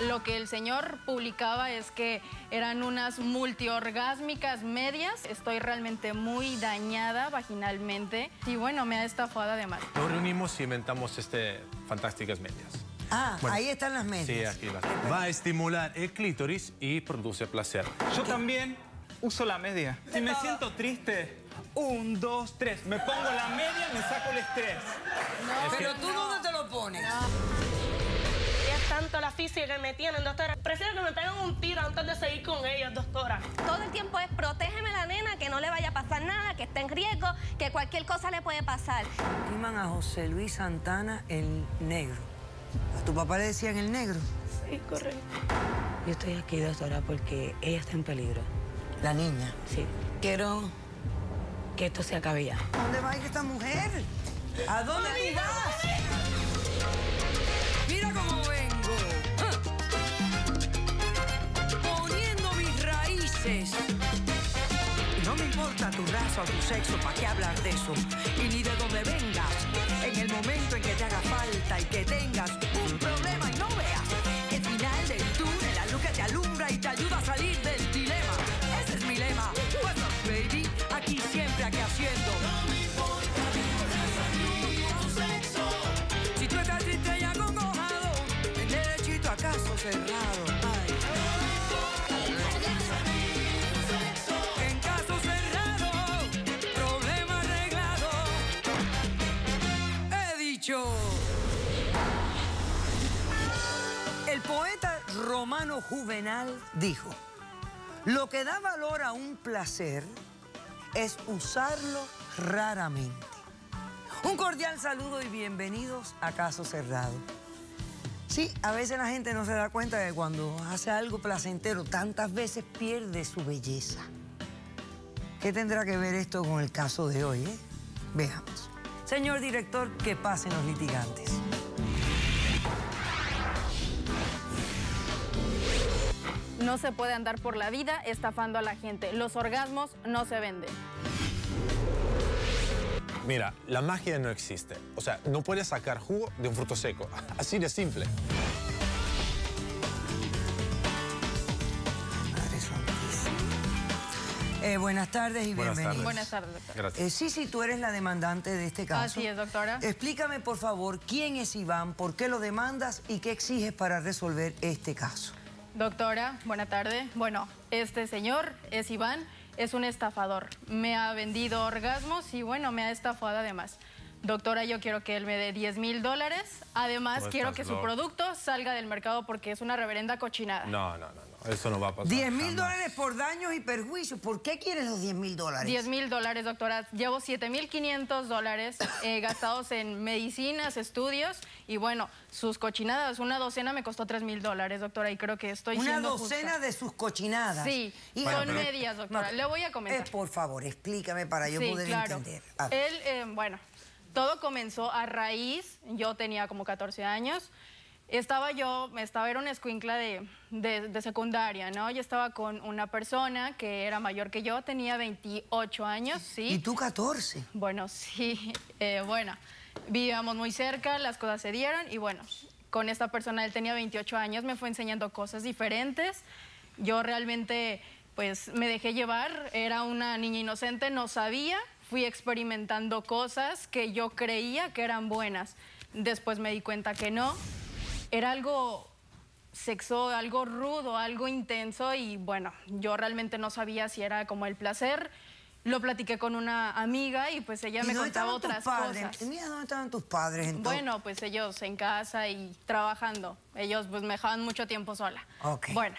Lo que el señor publicaba es que eran unas multiorgásmicas medias. Estoy realmente muy dañada vaginalmente y bueno, me ha estafado además. Nos reunimos y inventamos fantásticas medias. Ah, Bueno, ahí están las medias. Sí, aquí las. Va a estimular el clítoris y produce placer. Yo también uso la media. Si me siento triste, 1, 2, 3. Me pongo la media, me saco el estrés. No, pero tú ¿dónde te lo pones? Es tanto la física que me tienen, doctora. Prefiero que me peguen un tiro antes de seguir con ellos, doctora. Todo el tiempo es protégeme la nena, que no le vaya a pasar nada, que esté en riesgo, que cualquier cosa le puede pasar. Llaman a José Luis Santana el negro. ¿A tu papá le decían el negro? Sí, correcto. Yo estoy aquí, doctora, porque ella está en peligro. La niña. Sí. Quiero que esto se acabe ya. ¿A dónde va a ir esta mujer? ¿A dónde vas? Mira cómo vengo. Poniendo mis raíces. Y no me importa tu raza o tu sexo, ¿para qué hablar de eso? Y ni de dónde vengas. En el momento en que te haga falta y que tengas un problema y no veas el final del túnel, la luz que te alumbra y te ayuda a salir del dilema. Ese es mi lema. What's up, baby? Aquí siempre, aquí haciendo. No me importa mi raza ni tu sexo. Si tú estás triste y acongojado, el derechito a caso cerrado. Ay. En caso cerrado, problema arreglado. He dicho. El poeta romano Juvenal dijo: lo que da valor a un placer es usarlo raramente. Un cordial saludo y bienvenidos a Caso Cerrado. Sí, a veces la gente no se da cuenta de que cuando hace algo placentero tantas veces pierde su belleza. ¿Qué tendrá que ver esto con el caso de hoy, Veamos. Señor director, que pasen los litigantes. No se puede andar por la vida estafando a la gente. Los orgasmos no se venden. Mira, la magia no existe. O sea, no puedes sacar jugo de un fruto seco. Así de simple. Madre santísima. Buenas tardes y bienvenidos. Buenas tardes, doctora. Gracias. Sí, tú eres la demandante de este caso. Así es, doctora. Explícame, por favor, quién es Iván, por qué lo demandas y qué exiges para resolver este caso. Doctora, buena tarde. Bueno, este señor es Iván, es un estafador. Me ha vendido orgasmos y bueno, me ha estafado además. Doctora, yo quiero que él me dé $10,000. Además, quiero que su producto salga del mercado porque es una reverenda cochinada. No. Eso no va a pasar. $10,000 por daños y perjuicios. ¿Por qué quieres los $10,000? $10,000, doctora. Llevo $7,500 gastados en medicinas, estudios y bueno, sus cochinadas. Una docena me costó $3,000, doctora, y creo que estoy siendo justa. ¿Una docena de sus cochinadas? Sí, y son medias, doctora. Le voy a comentar. Por favor, explícame para yo poder entender. Él, bueno, todo comenzó a raíz, yo tenía como 14 años. Era una escuincla de secundaria, ¿no? Yo estaba con una persona que era mayor que yo, tenía 28 años, ¿sí? ¿Y tú 14? Bueno, sí, bueno, vivíamos muy cerca, las cosas se dieron y bueno, con esta persona, él tenía 28 años, me fue enseñando cosas diferentes. Yo realmente, pues, me dejé llevar, era una niña inocente, no sabía, fui experimentando cosas que yo creía que eran buenas. Después me di cuenta que no. Era algo sexual, algo rudo, algo intenso y bueno, yo realmente no sabía si era como el placer. Lo platiqué con una amiga y pues ella me contaba otras cosas. Mira, ¿dónde estaban tus padres entonces? Bueno, pues ellos en casa y trabajando. Ellos pues me dejaban mucho tiempo sola. Ok. Bueno,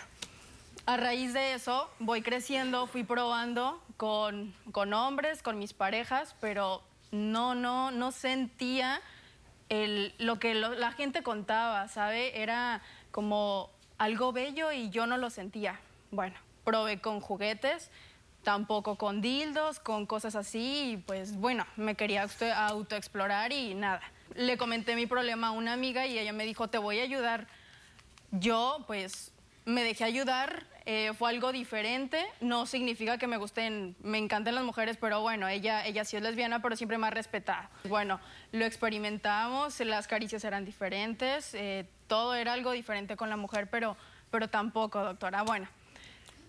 a raíz de eso voy creciendo, fui probando con hombres, con mis parejas, pero no sentía lo que la gente contaba, ¿sabe? Era como algo bello y yo no lo sentía. Bueno, probé con juguetes, tampoco con dildos, con cosas así, y pues bueno, me quería autoexplorar y nada. Le comenté mi problema a una amiga y ella me dijo, te voy a ayudar. Yo pues me dejé ayudar, fue algo diferente. No significa que me encanten las mujeres, pero bueno, ella sí es lesbiana, pero siempre me ha respetado. Bueno, lo experimentamos, las caricias eran diferentes, todo era algo diferente con la mujer, pero tampoco, doctora. Bueno.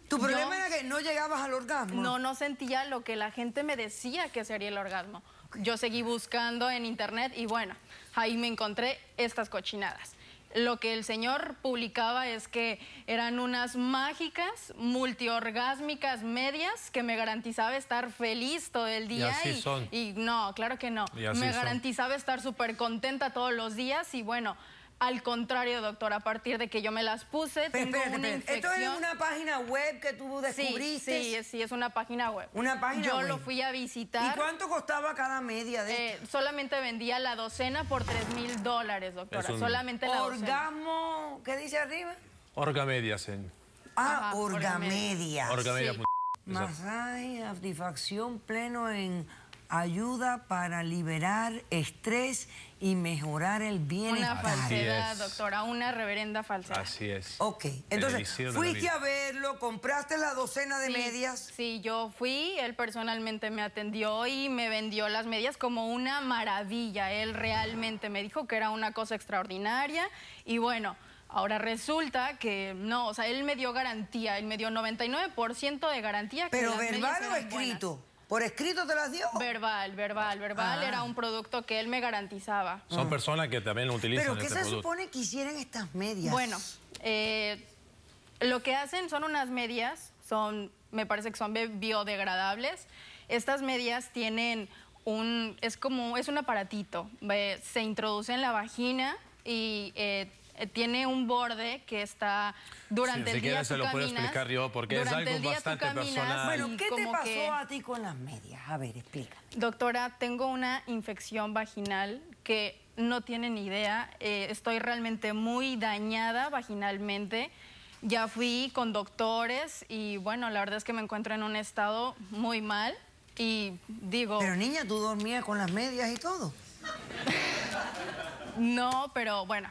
¿Tu problema era que no llegabas al orgasmo? No sentía lo que la gente me decía que sería el orgasmo. Yo seguí buscando en internet y bueno, ahí me encontré estas cochinadas. Lo que el señor publicaba es que eran unas mágicas, multiorgásmicas medias que me garantizaba estar feliz todo el día. Y así son. Y no, claro que no. Me garantizaba estar súper contenta todos los días y bueno, al contrario, doctor, a partir de que yo me las puse, tengo una infección. ¿Esto es una página web que tú descubriste? Sí, es una página web. ¿Una página web? Yo lo fui a visitar. ¿Y cuánto costaba cada media de esto? Solamente vendía la docena por $3,000, doctora. Solamente la docena. ¿Orgasmo? ¿Qué dice arriba? Orgamedias en... Ah, Orgamedias. Orgamedia. Sí. Masaje, satisfacción pleno en ayuda para liberar estrés y mejorar el bienestar. Una falsedad, doctora, una reverenda falsedad. Así es. Ok, entonces, fuiste a verlo, compraste la docena de medias. Sí, yo fui, él personalmente me atendió y me vendió las medias como una maravilla. Él realmente me dijo que era una cosa extraordinaria y bueno, ahora resulta que no, o sea, él me dio garantía, él me dio 99% de garantía. ¿Pero verbal o escrito? Buenas. ¿Por escrito te las dio? Verbal. Era un producto que él me garantizaba. Son personas que también utilizan ¿Pero qué se supone que hicieran estas medias? Bueno, lo que hacen son unas medias, me parece que son biodegradables. Estas medias tienen es un aparatito, se introduce en la vagina y tiene un borde que está durante el día. Si quieres se lo puedo explicar yo porque es algo bastante personal. Bueno, ¿qué te pasó a ti con las medias? A ver, explícame. Doctora, tengo una infección vaginal que no tiene ni idea. Estoy realmente muy dañada vaginalmente. Ya fui con doctores y bueno, la verdad es que me encuentro en un estado muy mal y digo... Pero niña, ¿tú dormías con las medias y todo? No, pero bueno...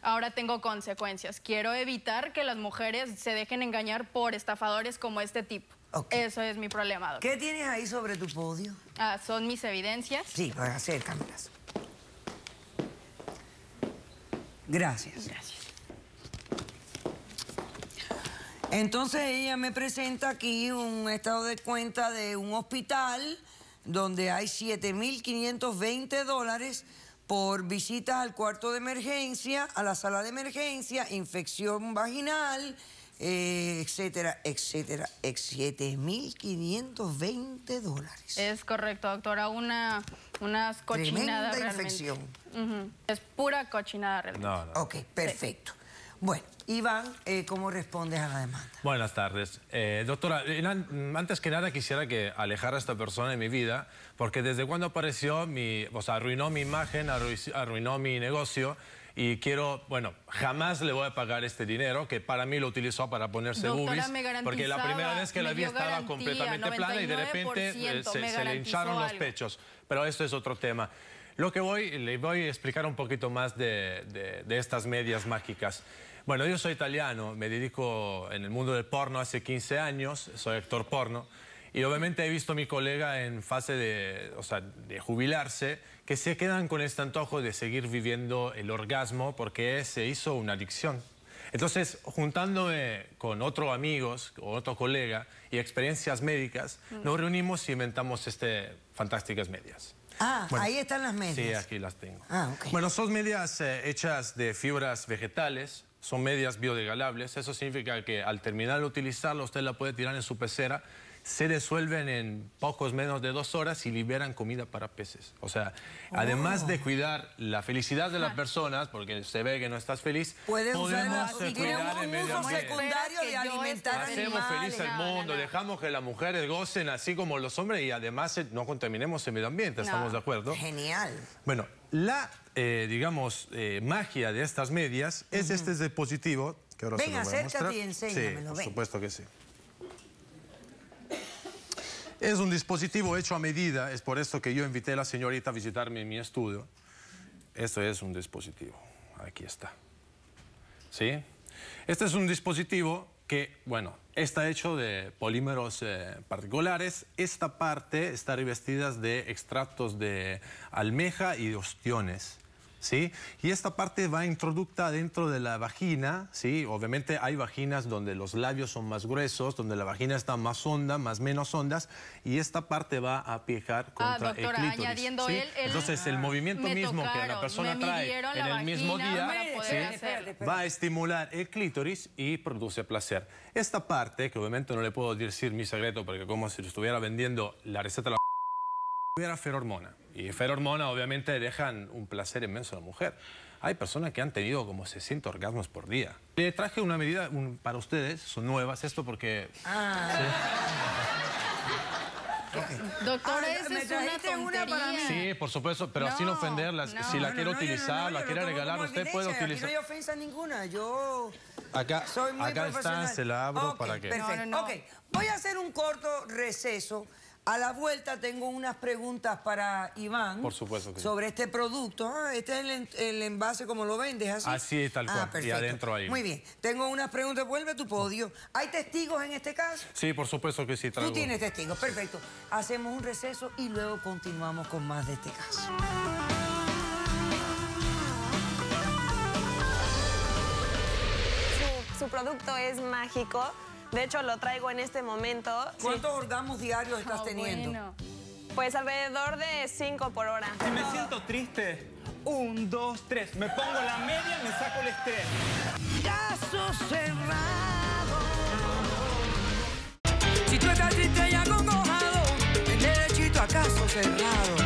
Ahora tengo consecuencias. Quiero evitar que las mujeres se dejen engañar por estafadores como este tipo. Okay. Eso es mi problema, doctor. ¿Qué tienes ahí sobre tu podio? Son mis evidencias. Sí, para hacer cámaras. Gracias. Gracias. Entonces ella me presenta aquí un estado de cuenta de un hospital donde hay $7,520 por visitas al cuarto de emergencia, a la sala de emergencia, infección vaginal, etcétera, etcétera. $7,520. Es correcto, doctora. Unas cochinadas tremenda realmente. Infección. Es pura cochinada realmente. No. Ok, perfecto. Sí. Bueno, Iván, ¿cómo respondes a la demanda? Buenas tardes. Doctora, antes que nada quisiera que alejara a esta persona de mi vida, porque desde cuando apareció, arruinó mi imagen, arruinó mi negocio, y jamás le voy a pagar este dinero, que para mí lo utilizó para ponerse boobies, porque la primera vez que la vi estaba completamente plana y de repente se le hincharon los pechos. Pero esto es otro tema. Le voy a explicar un poquito más de estas medias mágicas. Bueno, yo soy italiano, me dedico en el mundo del porno hace 15 años, soy actor porno, y obviamente he visto a mi colega en fase de jubilarse, que se quedan con este antojo de seguir viviendo el orgasmo porque se hizo una adicción. Entonces, juntándome con otros amigos, con otro colega y experiencias médicas, nos reunimos y inventamos fantásticas medias. Bueno, ahí están las medias. Sí, aquí las tengo. Okay. Bueno, son medias hechas de fibras vegetales, son medias biodegradables. Eso significa que al terminar de utilizarla, usted la puede tirar en su pecera, se disuelven en pocos menos de 2 horas y liberan comida para peces. O sea, además de cuidar la felicidad de las personas, porque se ve que no estás feliz, podemos cuidar el medio ambiente. Secundario de alimentar Hacemos feliz al mundo, dejamos que las mujeres gocen así como los hombres y además no contaminemos el medio ambiente, ¿estamos de acuerdo? Genial. Bueno, la, magia de estas medias es este dispositivo que ahora se lo voy a mostrar. Ven, acércate y enséñamelo, por supuesto que sí. Es un dispositivo hecho a medida, es por esto que yo invité a la señorita a visitarme en mi estudio. Esto es un dispositivo, aquí está. ¿Sí? Este es un dispositivo que, bueno, está hecho de polímeros particulares. Esta parte está revestida de extractos de almeja y de ostiones, ¿sí? Y esta parte va introducta dentro de la vagina, ¿sí? Obviamente hay vaginas donde los labios son más gruesos, donde la vagina está más honda, más menos hondas, y esta parte va a picar contra doctora, el clítoris, añadiendo ¿sí? él, Entonces el movimiento mismo que la persona trae en el mismo día, ¿sí? Va a estimular el clítoris y produce placer. Esta parte, que obviamente no le puedo decir mi secreto, porque como si lo estuviera vendiendo la receta de la hubiera ferormona. Y ferormona obviamente dejan un placer inmenso a la mujer. Hay personas que han tenido como 60 orgasmos por día. Le traje una medida para ustedes, son nuevas esto porque... ¿sí? Doctora, esa es una tontería. Sí, por supuesto, pero sin ofenderlas. Si la quiere utilizar, la quiere regalar, usted puede utilizar. Aquí no hay ofensa ninguna, yo soy muy profesional. Está, se la abro para que... Perfecto, ok. Voy a hacer un corto receso. A la vuelta tengo unas preguntas para Iván. Por supuesto que sí. Sobre este producto. Este es el envase como lo vendes, ¿así? Así, tal cual. Perfecto. Y adentro ahí. Muy bien. Tengo unas preguntas. Vuelve a tu podio. ¿Hay testigos en este caso? Sí, por supuesto que sí. Traigo. Tú tienes testigos. Perfecto. Hacemos un receso y luego continuamos con más de este caso. Su producto es mágico. De hecho, lo traigo en este momento. ¿Cuántos orgasmos diarios estás teniendo? Bueno. Pues alrededor de 5 por hora. Si me siento triste, 1, 2, 3. Me pongo la media, me saco el estrés. Caso cerrado. Si tú estás triste y acongojado, ven derechito a caso cerrado.